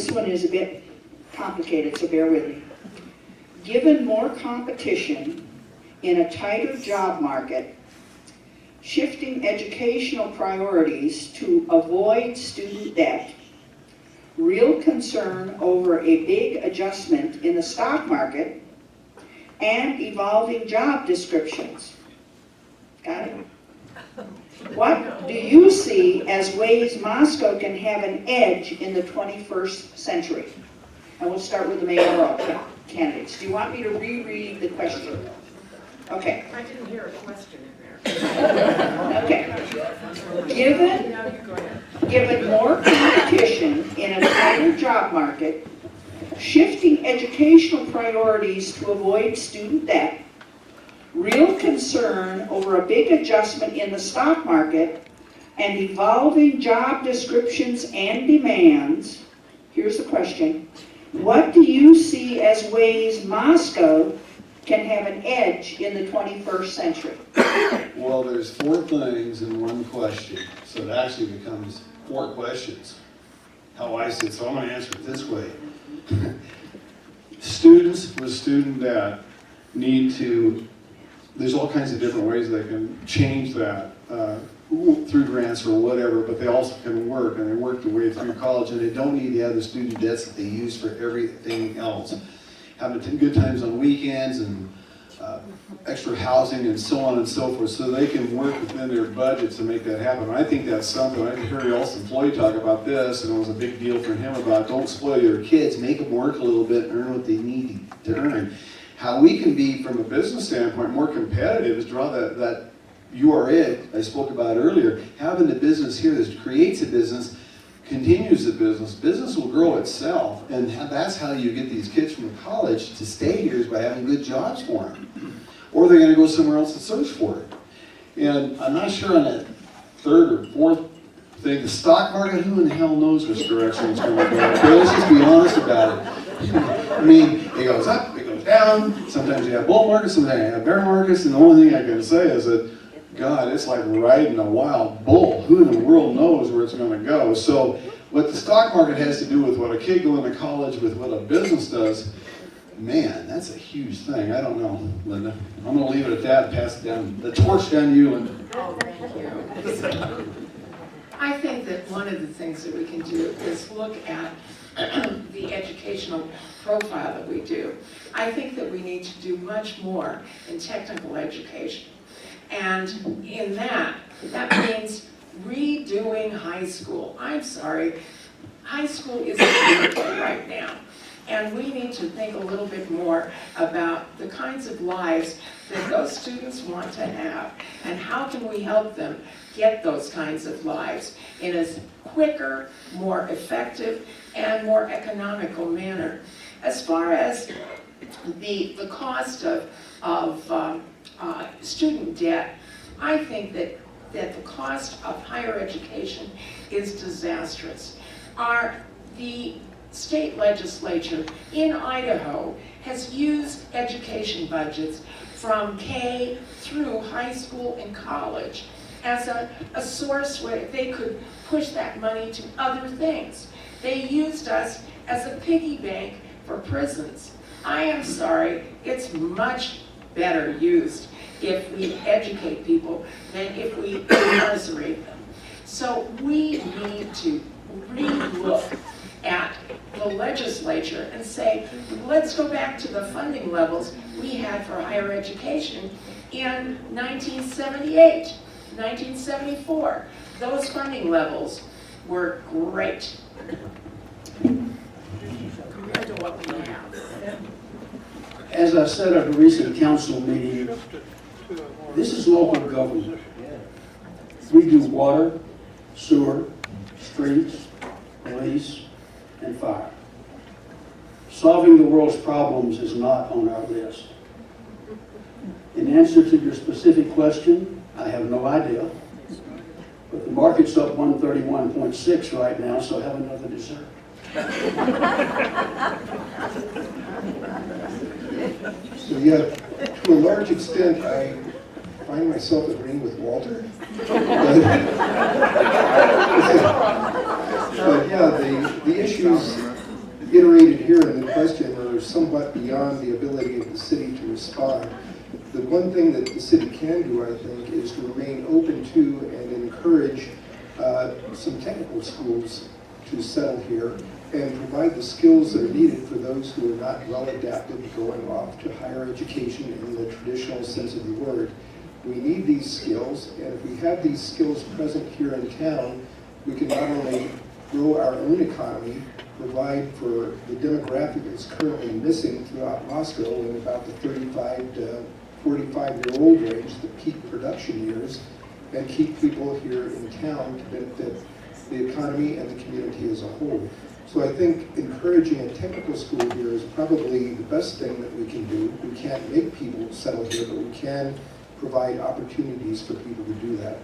this one is a bit complicated, so bear with me. Given more competition in a tighter job market, shifting educational priorities to avoid student debt, real concern over a big adjustment in the stock market, and evolving job descriptions. Got it? What do you see as ways Moscow can have an edge in the 21st century? And we'll start with the mayoral candidates. Do you want me to reread the question? Okay. I didn't hear a question in there. Okay. Given more competition in a tighter job market, shifting educational priorities to avoid student debt, real concern over a big adjustment in the stock market, and evolving job descriptions and demands, here's the question: what do you see as ways Moscow can have an edge in the 21st century? Well, there's 4 things in one question, so it actually becomes 4 questions. How I see it, so I'm going to answer it this way. Students with student debt need to, there's all kinds of different ways they can change that through grants or whatever, but they also can work, and they work their way through college, and they don't need to have the student debts that they use for everything else. Having good times on weekends and extra housing and so on and so forth, so they can work within their budget to make that happen. I think that's something. I heard Elson Floyd talk about this, and it was a big deal for him about don't spoil your kids, make them work a little bit and earn what they need to earn. How we can be, from a business standpoint, more competitive is draw that you are it I spoke about earlier. Having the business here that creates a business, continues the business. Business will grow itself, and that's how you get these kids from college to stay here, is by having good jobs for them. Or they're going to go somewhere else and search for it. And I'm not sure on that 3rd or 4th thing, the stock market, who in the hell knows which direction it's going to go? Okay, let's just be honest about it. I mean, it goes up, it goes down. Sometimes you have bull markets, sometimes you have bear markets, and the only thing I can say is that, God, it's like riding a wild bull. Who in the world knows where it's going to go? So what the stock market has to do with what a kid going to college with what a business does, man, that's a huge thing. I don't know, Linda. I'm going to leave it at that and pass it down, the torch down to you, Linda. Oh, thank you. I think that one of the things that we can do is look at the educational profile that we do. I think that we need to do much more in technical education. And in that means redoing high school. I'm sorry, high school is beautiful right now. And we need to think a little bit more about the kinds of lives that those students want to have, and how can we help them get those kinds of lives in a quicker, more effective, and more economical manner. As far as the cost of student debt, I think that the cost of higher education is disastrous. The state legislature in Idaho has used education budgets from K through high school and college as a source where they could push that money to other things. They used us as a piggy bank for prisons. I am sorry, it's much better used if we educate people than if we incarcerate them. So we need to re-look at the legislature and say, let's go back to the funding levels we had for higher education in 1978, 1974. Those funding levels were great compared to what we have. As I said at a recent council meeting, this is local government. We do water, sewer, streets, police, and fire. Solving the world's problems is not on our list. In answer to your specific question, I have no idea. But the market's up 131.6 right now, so have another dessert. So yeah, to a large extent, I find myself agreeing with Walter. But yeah, the issues iterated here in the question are somewhat beyond the ability of the city to respond. The one thing that the city can do, I think, is to remain open to and encourage some technical schools to settle here and provide the skills that are needed for those who are not well adapted to going off to higher education in the traditional sense of the word. We need these skills, and if we have these skills present here in town, we can not only grow our own economy, provide for the demographic that's currently missing throughout Moscow in about the 35 to 45-year-old range, the peak production years, and keep people here in town to benefit the economy and the community as a whole. So I think encouraging a technical school here is probably the best thing that we can do. We can't make people settle here, but we can provide opportunities for people to do that.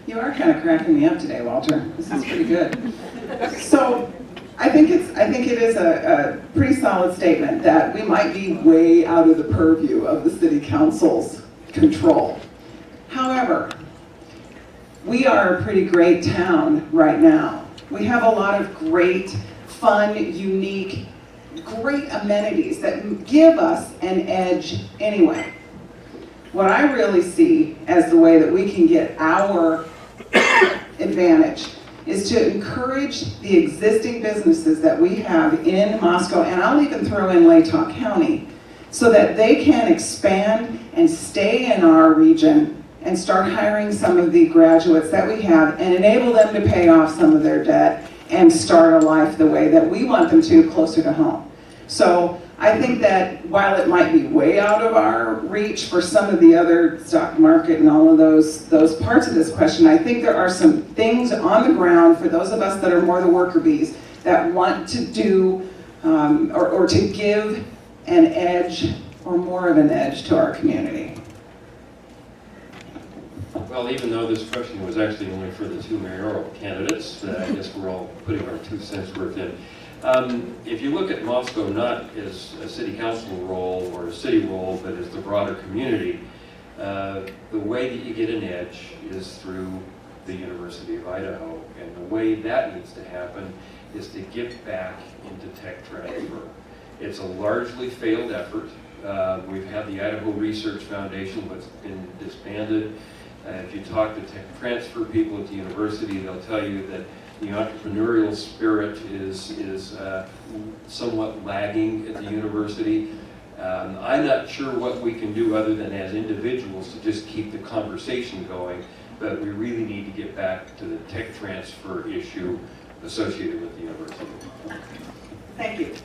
You are kind of cracking me up today, Walter. This is pretty good. So I think it is a pretty solid statement that we might be way out of the purview of the city council's control. However, we are a pretty great town right now. We have a lot of great, fun, unique, great amenities that give us an edge anyway. What I really see as the way that we can get our advantage is to encourage the existing businesses that we have in Moscow, and I'll even throw in Latah County, so that they can expand and stay in our region and start hiring some of the graduates that we have and enable them to pay off some of their debt and start a life the way that we want them to, closer to home. So I think that while it might be way out of our reach for some of the other stock market and all of those parts of this question, I think there are some things on the ground for those of us that are more the worker bees that want to do or to give an edge or more of an edge to our community. Well, even though this question was actually only for the two mayoral candidates, I guess we're all putting our 2 cents worth in. If you look at Moscow not as a city council role or a city role, but as the broader community, the way that you get an edge is through the University of Idaho. And the way that needs to happen is to get back into tech transfer. It's a largely failed effort. We've had the Idaho Research Foundation, what's been disbanded. If you talk to tech transfer people at the university, they'll tell you that the entrepreneurial spirit is somewhat lagging at the university. I'm not sure what we can do other than as individuals to just keep the conversation going, but we really need to get back to the tech transfer issue associated with the university. Thank you.